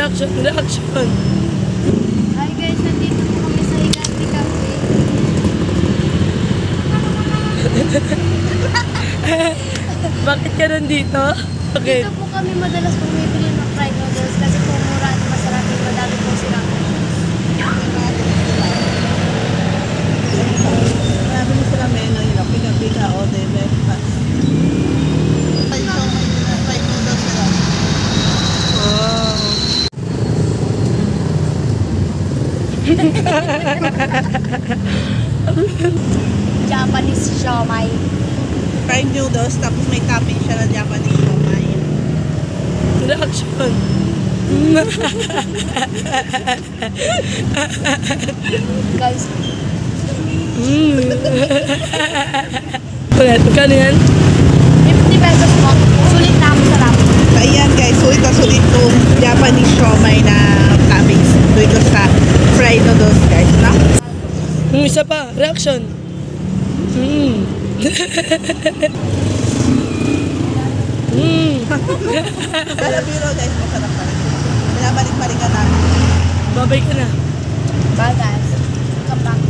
Reaction, reaction. Hi guys, nandito po kami sa Higanti Cafe. Bakit ka nandito? Okay. Dito po kami madalas bumibili ng fried noodles kasi po mura at masarap yung madami po sila. Marami mo sila menu nila, pika-pika o de breakfast. Japanese siomai. Fried noodles, tapos may topping siya na Japanese siomai. Reaction. Guys, Ulit, magkano yan? 50 pesos po. Sulit na masarap. So ayan guys, sulit na sulit itong Japanese siomai na toppings dito sa fried noodles guys, no? Isa pa, reaction. Pero biro guys, masarap pa rin. Binabalik-balikan namin. Babay ka na. Bye guys. Come back.